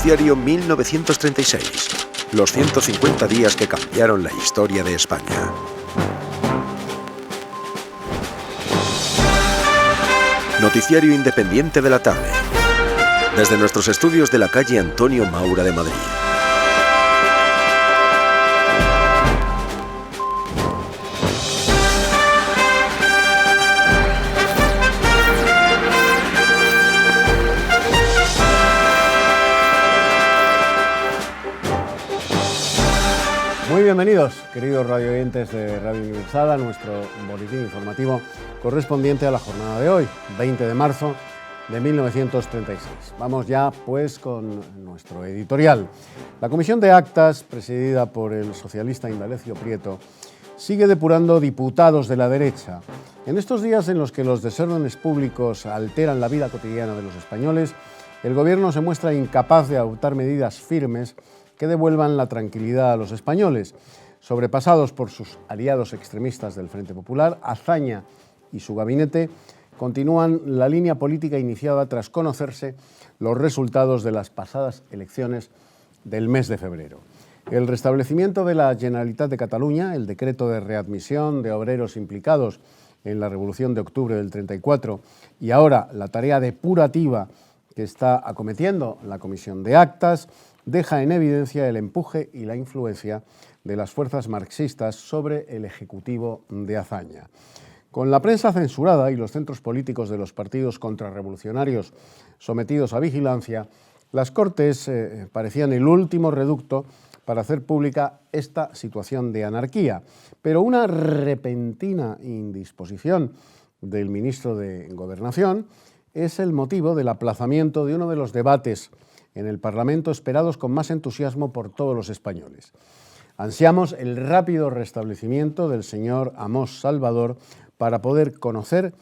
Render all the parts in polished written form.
Noticiario 1936. Los 150 días que cambiaron la historia de España. Noticiario independiente de la tarde. Desde nuestros estudios de la calle Antonio Maura de Madrid. Muy bienvenidos, queridos radioyentes de Radio Universal, a nuestro boletín informativo correspondiente a la jornada de hoy, 20 de marzo de 1936. Vamos ya, pues, con nuestro editorial. La Comisión de Actas, presidida por el socialista Indalecio Prieto, sigue depurando diputados de la derecha. En estos días en los que los desórdenes públicos alteran la vida cotidiana de los españoles, el Gobierno se muestra incapaz de adoptar medidas firmes que devuelvan la tranquilidad a los españoles. Sobrepasados por sus aliados extremistas del Frente Popular, Azaña y su gabinete continúan la línea política iniciada tras conocerse los resultados de las pasadas elecciones del mes de febrero. El restablecimiento de la Generalitat de Cataluña, el decreto de readmisión de obreros implicados en la Revolución de Octubre del 34 y ahora la tarea depurativa que está acometiendo la Comisión de Actas, deja en evidencia el empuje y la influencia de las fuerzas marxistas sobre el Ejecutivo de Azaña. Con la prensa censurada y los centros políticos de los partidos contrarrevolucionarios sometidos a vigilancia, las Cortes parecían el último reducto para hacer pública esta situación de anarquía. Pero una repentina indisposición del ministro de Gobernación es el motivo del aplazamiento de uno de los debates en el Parlamento esperados con más entusiasmo por todos los españoles. Ansiamos el rápido restablecimiento del señor Amós Salvador para poder conocer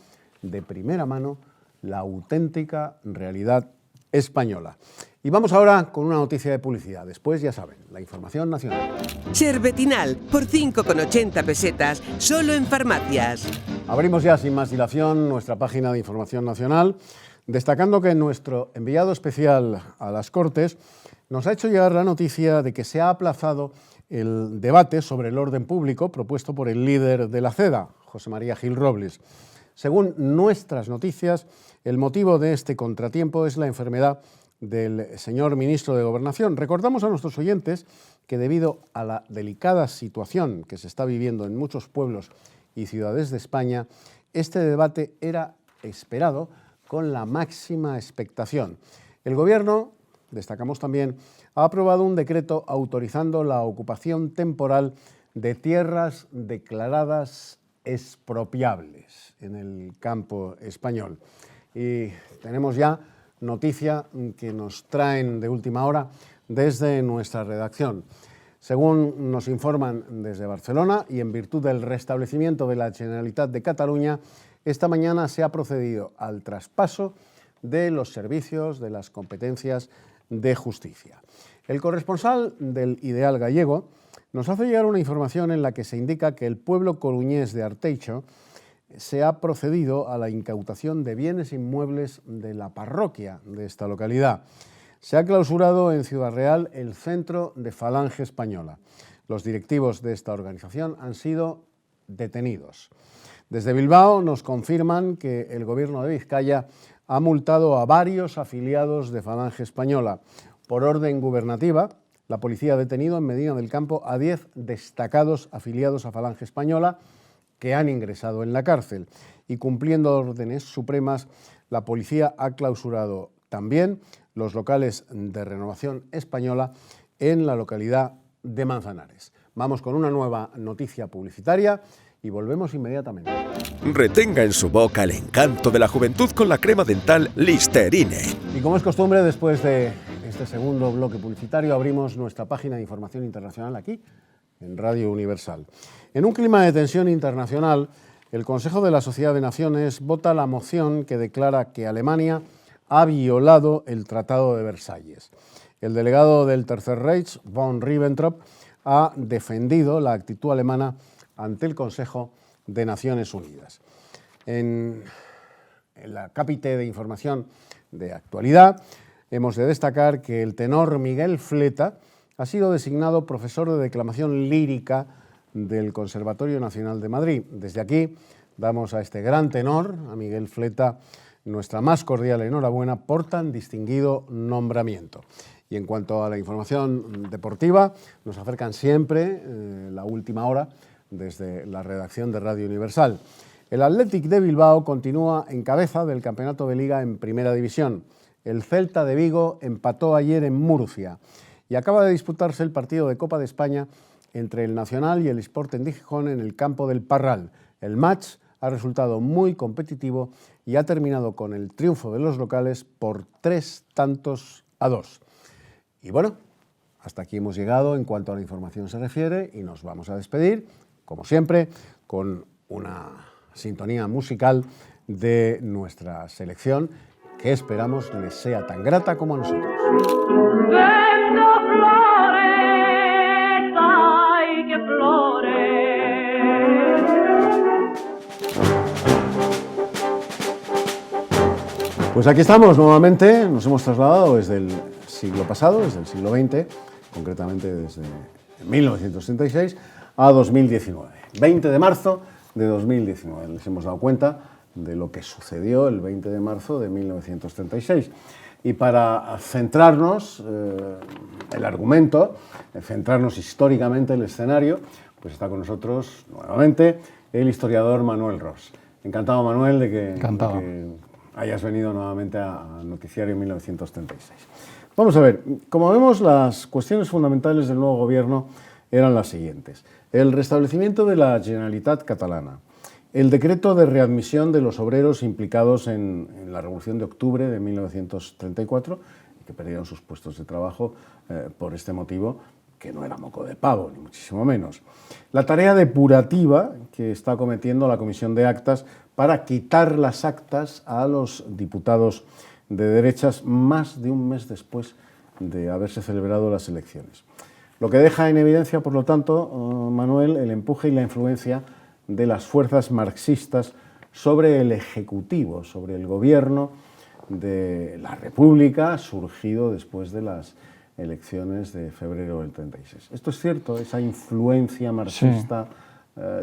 de primera mano la auténtica realidad española. Y vamos ahora con una noticia de publicidad. Después, ya saben, la información nacional. Sherbetinal, por 5,80 pesetas, solo en farmacias. Abrimos ya sin más dilación nuestra página de información nacional, destacando que nuestro enviado especial a las Cortes nos ha hecho llegar la noticia de que se ha aplazado el debate sobre el orden público propuesto por el líder de la CEDA, José María Gil Robles. Según nuestras noticias, el motivo de este contratiempo es la enfermedad del señor ministro de Gobernación. Recordamos a nuestros oyentes que debido a la delicada situación que se está viviendo en muchos pueblos y ciudades de España, este debate era esperado con la máxima expectación. El Gobierno, destacamos también, ha aprobado un decreto autorizando la ocupación temporal de tierras declaradas expropiables en el campo español. Y tenemos ya noticia que nos traen de última hora desde nuestra redacción. Según nos informan desde Barcelona y en virtud del restablecimiento de la Generalitat de Cataluña, esta mañana se ha procedido al traspaso de los servicios de las competencias de justicia. El corresponsal del Ideal Gallego nos hace llegar una información en la que se indica que el pueblo coruñés de Arteixo se ha procedido a la incautación de bienes inmuebles de la parroquia de esta localidad. Se ha clausurado en Ciudad Real el centro de Falange Española. Los directivos de esta organización han sido detenidos. Desde Bilbao nos confirman que el Gobierno de Vizcaya ha multado a varios afiliados de Falange Española. Por orden gubernativa, la policía ha detenido en Medina del Campo a 10 destacados afiliados a Falange Española que han ingresado en la cárcel. Y cumpliendo órdenes supremas, la policía ha clausurado también los locales de Renovación Española en la localidad de Manzanares. Vamos con una nueva noticia publicitaria y volvemos inmediatamente. Retenga en su boca el encanto de la juventud con la crema dental Listerine. Y como es costumbre, después de este segundo bloque publicitario, abrimos nuestra página de información internacional aquí, en Radio Universal. En un clima de tensión internacional, el Consejo de la Sociedad de Naciones vota la moción que declara que Alemania ha violado el Tratado de Versalles. El delegado del Tercer Reich, von Ribbentrop, ha defendido la actitud alemana ante el Consejo de Naciones Unidas. En la cápite de información de actualidad, hemos de destacar que el tenor Miguel Fleta ha sido designado profesor de declamación lírica del Conservatorio Nacional de Madrid. Desde aquí damos a este gran tenor, a Miguel Fleta, nuestra más cordial enhorabuena por tan distinguido nombramiento. Y en cuanto a la información deportiva, nos acercan siempre la última hora desde la redacción de Radio Universal. El Athletic de Bilbao continúa en cabeza del campeonato de Liga en Primera División. El Celta de Vigo empató ayer en Murcia y acaba de disputarse el partido de Copa de España entre el Nacional y el Sporting de Gijón en el campo del Parral. El match ha resultado muy competitivo y ha terminado con el triunfo de los locales por 3-2. Y bueno, hasta aquí hemos llegado en cuanto a la información se refiere y nos vamos a despedir, como siempre, con una sintonía musical de nuestra selección que esperamos les sea tan grata como a nosotros. Pues aquí estamos nuevamente, nos hemos trasladado desde el siglo pasado, desde el siglo XX, concretamente desde 1936 a 2019. 20 de marzo de 2019, les hemos dado cuenta de lo que sucedió el 20 de marzo de 1936. Y para centrarnos el argumento, centrarnos históricamente el escenario, pues está con nosotros nuevamente el historiador Manuel Ros. Encantado, Manuel, de que hayas venido nuevamente a Noticiario 1936. Vamos a ver, como vemos, las cuestiones fundamentales del nuevo gobierno eran las siguientes. El restablecimiento de la Generalitat catalana, el decreto de readmisión de los obreros implicados en la Revolución de Octubre de 1934, que perdieron sus puestos de trabajo por este motivo, que no era moco de pavo, ni muchísimo menos. La tarea depurativa que está cometiendo la Comisión de Actas para quitar las actas a los diputados de derechas más de un mes después de haberse celebrado las elecciones. Lo que deja en evidencia, por lo tanto, Manuel, el empuje y la influencia de las fuerzas marxistas sobre el Ejecutivo, sobre el gobierno de la República surgido después de las elecciones de febrero del 36. ¿Esto es cierto, esa influencia marxista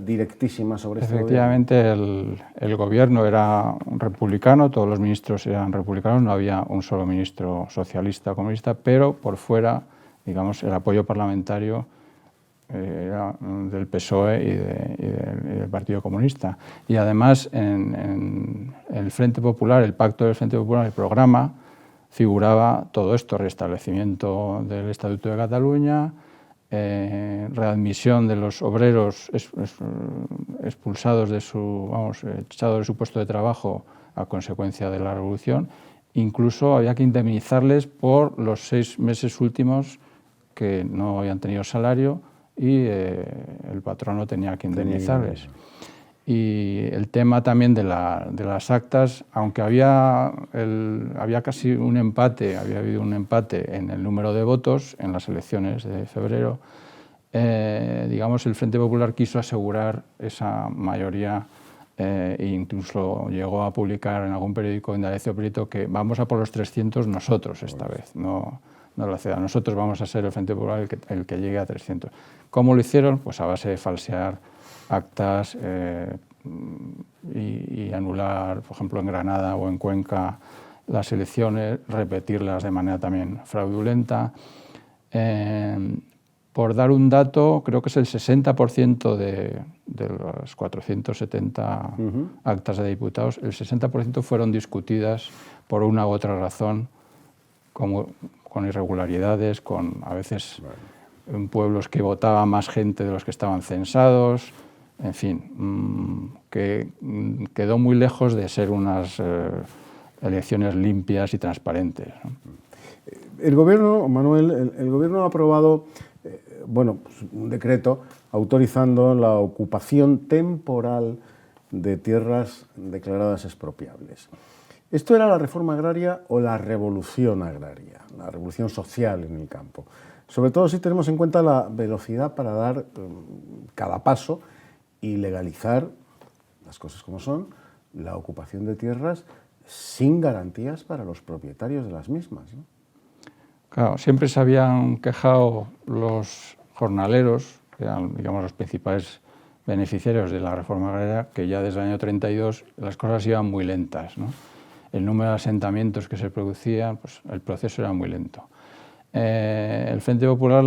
directísima sobre este gobierno? Efectivamente, el gobierno era republicano, todos los ministros eran republicanos, no había un solo ministro socialista o comunista, pero por fuera, digamos, el apoyo parlamentario era del PSOE y del Partido Comunista. Y además, en el Frente Popular, el pacto del Frente Popular, el programa, figuraba todo esto: restablecimiento del Estatuto de Cataluña, readmisión de los obreros expulsados de echados de su puesto de trabajo a consecuencia de la revolución. Incluso había que indemnizarles por los 6 meses últimos que no habían tenido salario y el patrono tenía que indemnizarles. Y el tema también de las actas, aunque había casi un empate, había habido un empate en el número de votos en las elecciones de febrero, digamos, el Frente Popular quiso asegurar esa mayoría e incluso llegó a publicar en algún periódico, en Indalecio Prieto, que vamos a por los 300 nosotros esta vez, no la ciudad. Nosotros vamos a ser el Frente Popular el que llegue a 300. ¿Cómo lo hicieron? Pues a base de falsear actas y anular, por ejemplo, en Granada o en Cuenca las elecciones, repetirlas de manera también fraudulenta. Por dar un dato, creo que es el 60% de las 470 actas de diputados, el 60% fueron discutidas por una u otra razón, como con irregularidades, con a veces en pueblos que votaba más gente de los que estaban censados, en fin, que quedó muy lejos de ser unas elecciones limpias y transparentes, ¿no? El gobierno, Manuel, el gobierno ha aprobado un decreto autorizando la ocupación temporal de tierras declaradas expropiables. ¿Esto era la reforma agraria o la revolución agraria, la revolución social en el campo? Sobre todo si tenemos en cuenta la velocidad para dar cada paso y legalizar, las cosas como son, la ocupación de tierras sin garantías para los propietarios de las mismas, ¿no? Claro, siempre se habían quejado los jornaleros, que eran, digamos, los principales beneficiarios de la reforma agraria, que ya desde el año 32 las cosas iban muy lentas, ¿no? El número de asentamientos que se producían, pues el proceso era muy lento. El Frente Popular,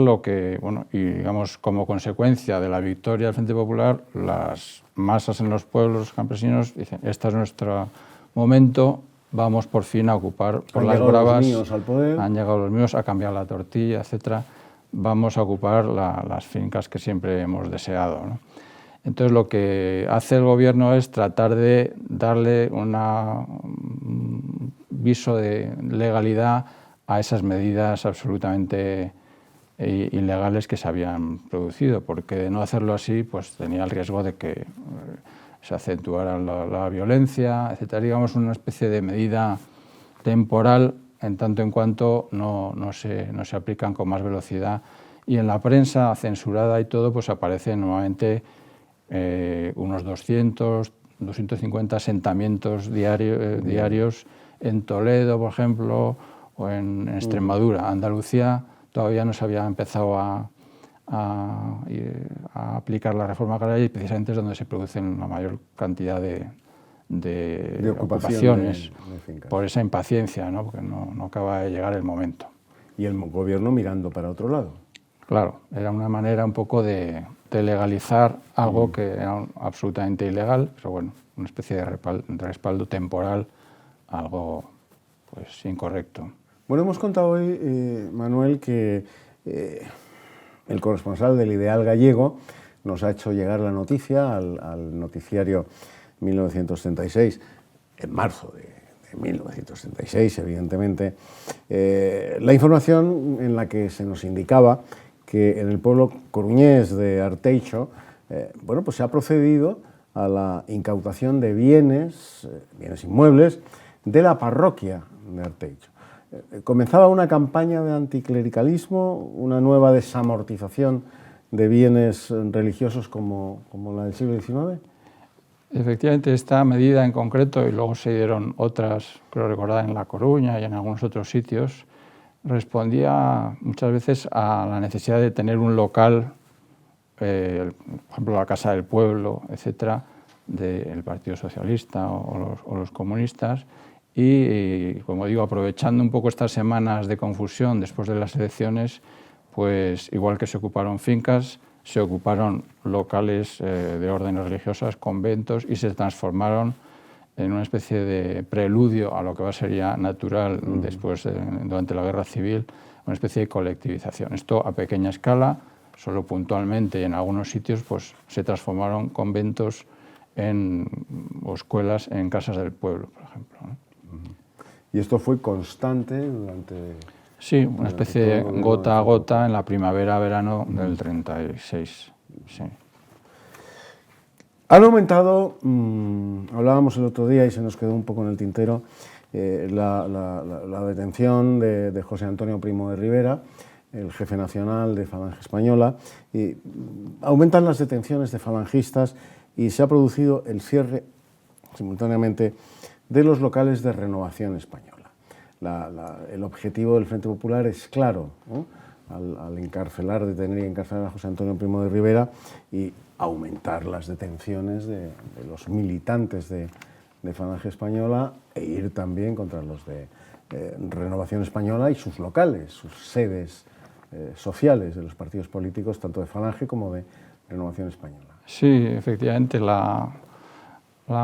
y digamos, como consecuencia de la victoria del Frente Popular, las masas en los pueblos campesinos dicen: este es nuestro momento, vamos por fin a ocupar por las bravas. Han llegado los míos a cambiar la tortilla, etcétera. Vamos a ocupar las fincas que siempre hemos deseado, ¿no? Entonces, lo que hace el gobierno es tratar de darle un viso de legalidad a esas medidas absolutamente ilegales que se habían producido, porque de no hacerlo así, pues tenía el riesgo de que se acentuara la violencia, etcétera. Digamos, una especie de medida temporal, en tanto en cuanto no se aplican con más velocidad. Y en la prensa censurada y todo, pues aparecen nuevamente unos 200, 250 asentamientos diarios en Toledo, por ejemplo, o en Extremadura. Andalucía todavía no se había empezado a aplicar la reforma agraria, y precisamente es donde se producen la mayor cantidad de ocupaciones por esa impaciencia, ¿no? Porque no acaba de llegar el momento. Y el gobierno mirando para otro lado. Claro, era una manera un poco de legalizar algo que era absolutamente ilegal, pero bueno, una especie de respaldo temporal, algo pues incorrecto. Bueno, hemos contado hoy, Manuel, que el corresponsal del Ideal Gallego nos ha hecho llegar la noticia al noticiario 1936, en marzo de 1936, evidentemente, la información en la que se nos indicaba que en el pueblo coruñés de Arteixo, pues se ha procedido a la incautación de bienes inmuebles de la parroquia de Arteixo. Comenzaba una campaña de anticlericalismo, una nueva desamortización de bienes religiosos como la del siglo XIX. Efectivamente, esta medida en concreto, y luego se dieron otras, creo recordar, en La Coruña y en algunos otros sitios, respondía muchas veces a la necesidad de tener un local, por ejemplo la Casa del Pueblo, etcétera, del Partido Socialista o los comunistas, y como digo, aprovechando un poco estas semanas de confusión después de las elecciones, pues igual que se ocuparon fincas, se ocuparon locales de órdenes religiosas, conventos, y se transformaron en una especie de preludio a lo que sería natural después, durante la Guerra Civil, una especie de colectivización. Esto a pequeña escala, solo puntualmente, y en algunos sitios pues, se transformaron conventos o escuelas en casas del pueblo, por ejemplo, ¿no? ¿Y esto fue constante durante...? Sí, una especie de gota a gota en la primavera-verano del 36. Sí. Han aumentado, hablábamos el otro día y se nos quedó un poco en el tintero, la detención de José Antonio Primo de Rivera, el jefe nacional de Falange Española, y aumentan las detenciones de falangistas y se ha producido el cierre simultáneamente de los locales de Renovación Española. El objetivo del Frente Popular es claro, ¿no? Al detener y encarcelar a José Antonio Primo de Rivera y aumentar las detenciones de los militantes de Falange Española e ir también contra los de Renovación Española y sus locales, sus sedes sociales de los partidos políticos, tanto de Falange como de Renovación Española. Sí, efectivamente, la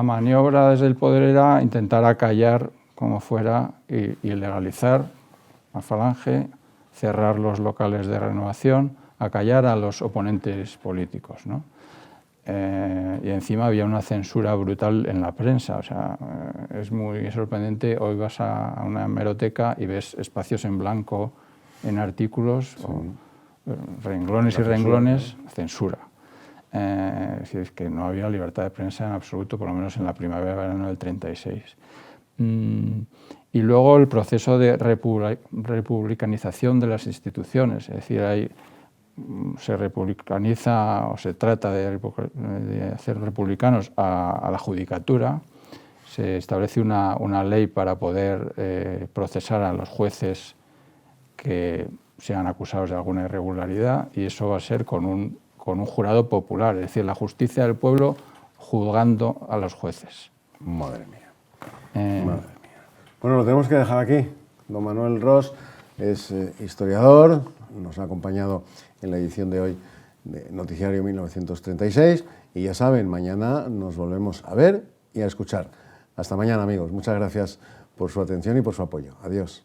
maniobra desde el poder era intentar acallar como fuera y legalizar a Falange, cerrar los locales de Renovación, acallar a los oponentes políticos, ¿no? Y encima había una censura brutal en la prensa. O sea, es muy sorprendente. Hoy vas a una hemeroteca y ves espacios en blanco en artículos, sí, o renglones y renglones, censura. Es decir, es que no había libertad de prensa en absoluto, por lo menos en la primavera-verano del 36. Y luego el proceso de republicanización de las instituciones, es decir, ahí se republicaniza o se trata de hacer republicanos a la judicatura, se establece una ley para poder procesar a los jueces que sean acusados de alguna irregularidad, y eso va a ser con un jurado popular, es decir, la justicia del pueblo juzgando a los jueces. Madre mía. Madre mía. Bueno, lo tenemos que dejar aquí. Don Manuel Ros es historiador, nos ha acompañado en la edición de hoy de Noticiario 1936 y ya saben, mañana nos volvemos a ver y a escuchar. Hasta mañana, amigos. Muchas gracias por su atención y por su apoyo. Adiós.